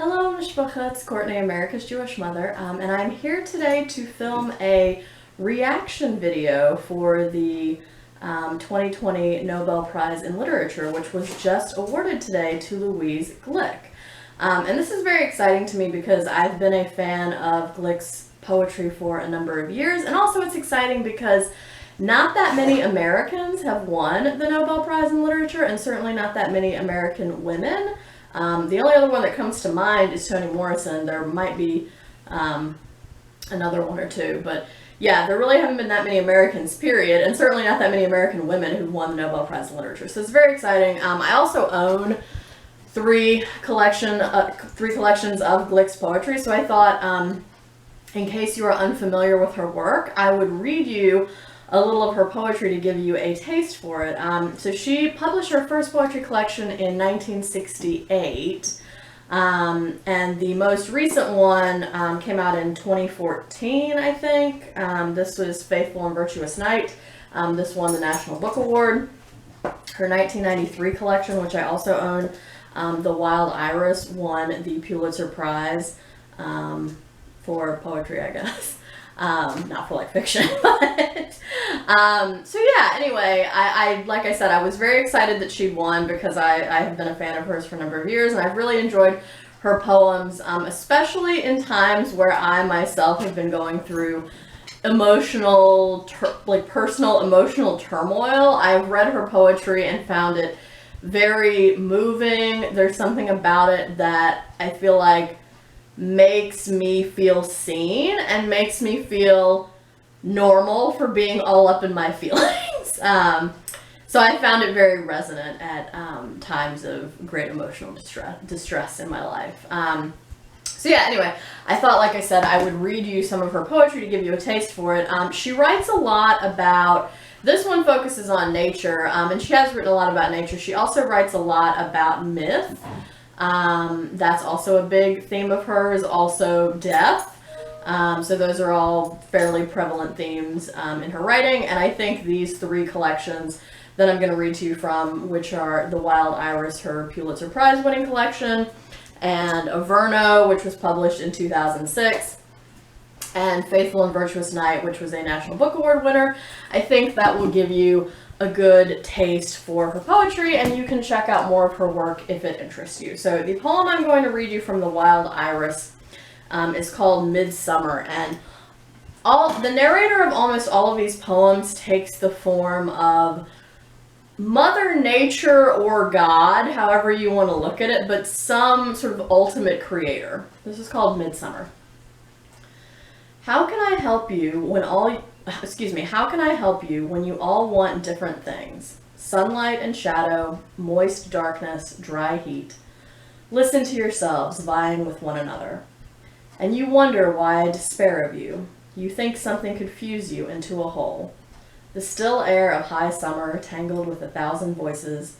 Hello, Mishpacha, it's Courtney, America's Jewish mother, and I'm here today to film a reaction video for the 2020 Nobel Prize in Literature, which was just awarded today to Louise Glück. And this is very exciting to me because I've been a fan of Glück's poetry for a number of years, and also it's exciting because not that many Americans have won the Nobel Prize in Literature, and certainly not that many American women. The only other one that comes to mind is Toni Morrison. There might be another one or two, but yeah, there really haven't been that many Americans, period, and certainly not that many American women who won the Nobel Prize in Literature. So it's very exciting. I also own three collections of Glück's poetry, so I thought, in case you are unfamiliar with her work, I would read you a little of her poetry to give you a taste for it. So she published her first poetry collection in 1968, and the most recent one came out in 2014, I think. This was Faithful and Virtuous Night. This won the National Book Award. Her 1993 collection, which I also own, The Wild Iris, won the Pulitzer Prize for poetry, I guess. Not for like fiction, but so yeah, anyway, I like I said, I was very excited that she'd won because I have been a fan of hers for a number of years, and I've really enjoyed her poems, especially in times where I myself have been going through personal emotional turmoil. I've read her poetry and found it very moving. There's something about it that I feel like makes me feel seen and makes me feel normal for being all up in my feelings. So I found it very resonant at times of great emotional distress in my life. So yeah, anyway, I thought, like I said, I would read you some of her poetry to give you a taste for it. She writes a lot about, this one focuses on nature, and she has written a lot about nature. She also writes a lot about myth. That's also a big theme of hers, also death. So those are all fairly prevalent themes in her writing, and I think these three collections that I'm going to read to you from, which are The Wild Iris, her Pulitzer Prize winning collection, and Verno, which was published in 2006, and Faithful and Virtuous Night, which was a National Book Award winner. I think that will give you a good taste for her poetry, and you can check out more of her work if it interests you. So the poem I'm going to read you from The Wild Iris is called Midsummer, and the narrator of almost all of these poems takes the form of Mother Nature or God, however you want to look at it, but some sort of ultimate creator. This is called Midsummer. How can I help you when how can I help you when you all want different things? Sunlight and shadow, moist darkness, dry heat. Listen to yourselves vying with one another. And you wonder why I despair of you. You think something could fuse you into a whole. The still air of high summer tangled with 1,000 voices,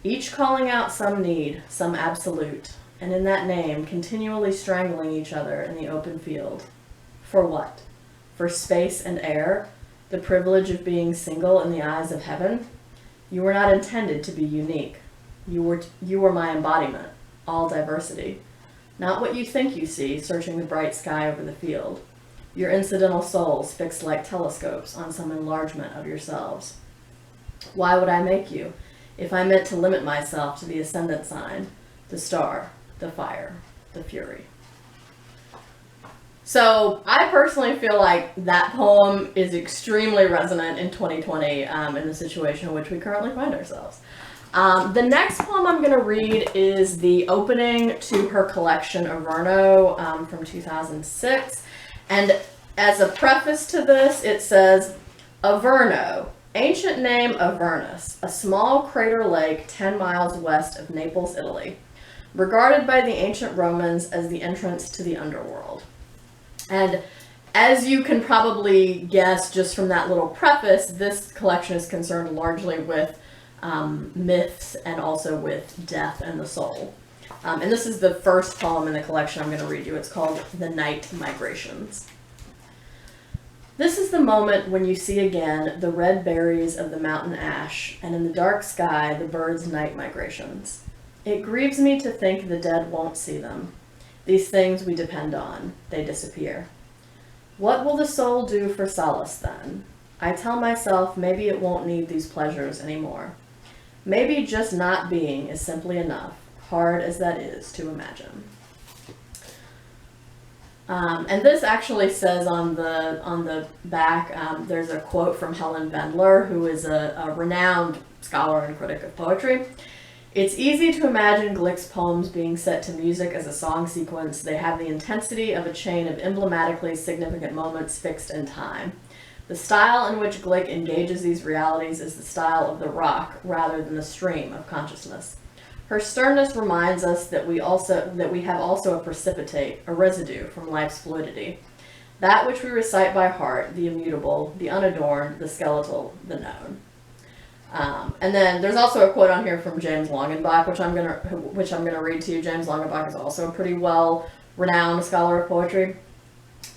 each calling out some need, some absolute, and in that name continually strangling each other in the open field. For what? For space and air, the privilege of being single in the eyes of heaven? You were not intended to be unique. You were my embodiment, all diversity. Not what you think you see, searching the bright sky over the field. Your incidental souls fixed like telescopes on some enlargement of yourselves. Why would I make you, if I meant to limit myself to the ascendant sign, the star, the fire, the fury? So I personally feel like that poem is extremely resonant in 2020 in the situation in which we currently find ourselves. The next poem I'm going to read is the opening to her collection Verno from 2006. And as a preface to this, it says, Verno, ancient name Avernus, a small crater lake 10 miles west of Naples, Italy, regarded by the ancient Romans as the entrance to the underworld. And as you can probably guess just from that little preface, this collection is concerned largely with myths and also with death and the soul. And this is the first poem in the collection I'm going to read you. It's called The Night Migrations. This is the moment when you see again the red berries of the mountain ash, and in the dark sky the birds' night migrations. It grieves me to think the dead won't see them. these things we depend on, they disappear. What will the soul do for solace then? I tell myself maybe it won't need these pleasures anymore. Maybe just not being is simply enough, hard as that is to imagine. And this actually says on the back, there's a quote from Helen Vendler, who is a renowned scholar and critic of poetry. It's easy to imagine Glück's poems being set to music as a song sequence. They have the intensity of a chain of emblematically significant moments fixed in time. The style in which Glück engages these realities is the style of the rock rather than the stream of consciousness. Her sternness reminds us that we have also a precipitate, a residue from life's fluidity. That which we recite by heart, the immutable, the unadorned, the skeletal, the known. And then there's also a quote on here from James Longenbach, which I'm gonna read to you. James Longenbach is also a pretty well-renowned scholar of poetry.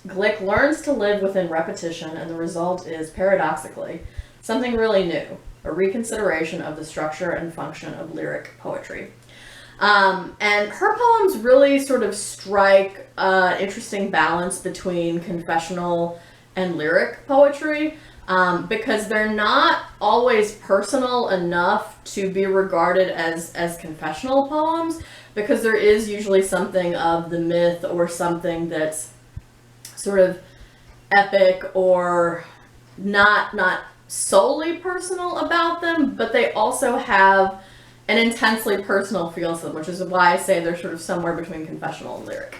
Glück learns to live within repetition, and the result is, paradoxically, something really new, a reconsideration of the structure and function of lyric poetry. And her poems really sort of strike an interesting balance between confessional and lyric poetry, because they're not always personal enough to be regarded as confessional poems, because there is usually something of the myth or something that's sort of epic or not solely personal about them, but they also have an intensely personal feel to them, which is why I say they're sort of somewhere between confessional and lyric.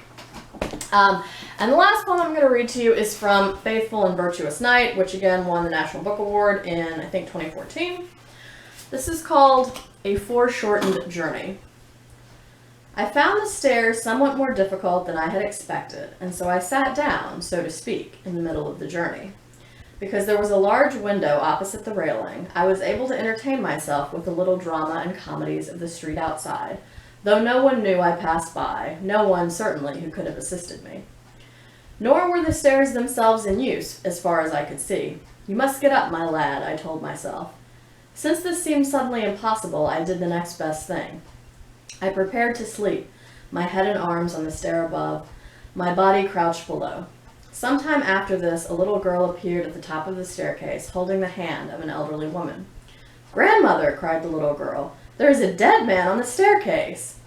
And the last poem I'm going to read to you is from Faithful and Virtuous Night, which again won the National Book Award in, I think, 2014. This is called A Foreshortened Journey. I found the stairs somewhat more difficult than I had expected, and so I sat down, so to speak, in the middle of the journey. Because there was a large window opposite the railing, I was able to entertain myself with the little drama and comedies of the street outside, though no one knew I passed by, no one, certainly, who could have assisted me. Nor were the stairs themselves in use, as far as I could see. You must get up, my lad, I told myself. Since this seemed suddenly impossible, I did the next best thing. I prepared to sleep, my head and arms on the stair above, my body crouched below. Sometime after this, a little girl appeared at the top of the staircase, holding the hand of an elderly woman. "Grandmother," cried the little girl, "there is a dead man on the staircase."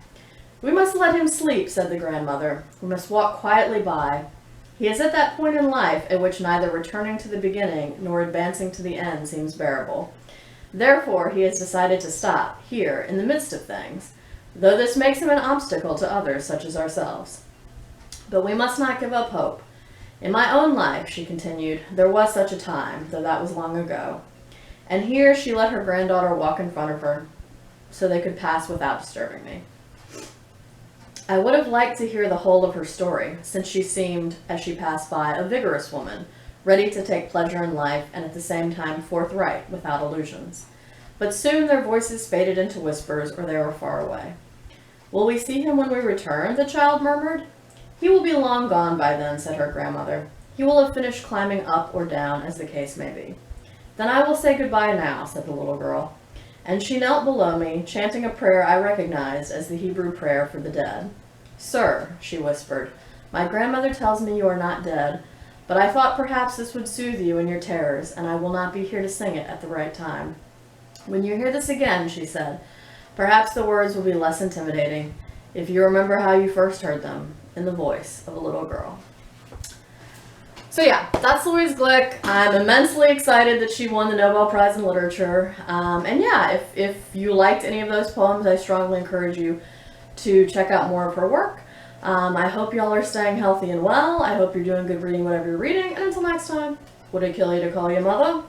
"We must let him sleep," said the grandmother. "We must walk quietly by. He is at that point in life at which neither returning to the beginning nor advancing to the end seems bearable. Therefore, he has decided to stop, here, in the midst of things, though this makes him an obstacle to others such as ourselves. But we must not give up hope. In my own life," she continued, "there was such a time, though that was long ago." And here she let her granddaughter walk in front of her, so they could pass without disturbing me. I would have liked to hear the whole of her story, since she seemed, as she passed by, a vigorous woman, ready to take pleasure in life and at the same time forthright, without illusions. But soon their voices faded into whispers, or they were far away. "Will we see him when we return?" the child murmured. "He will be long gone by then," said her grandmother. "He will have finished climbing up or down, as the case may be." "Then I will say goodbye now," said the little girl. And she knelt below me, chanting a prayer I recognized as the Hebrew prayer for the dead. "Sir," she whispered, "my grandmother tells me you are not dead, but I thought perhaps this would soothe you in your terrors, and I will not be here to sing it at the right time. When you hear this again," she said, "perhaps the words will be less intimidating, if you remember how you first heard them, in the voice of a little girl." So yeah, that's Louise Glück. I'm immensely excited that she won the Nobel Prize in Literature. And yeah, if you liked any of those poems, I strongly encourage you to check out more of her work. I hope y'all are staying healthy and well. I hope you're doing good reading whatever you're reading. And until next time, would it kill you to call you mother?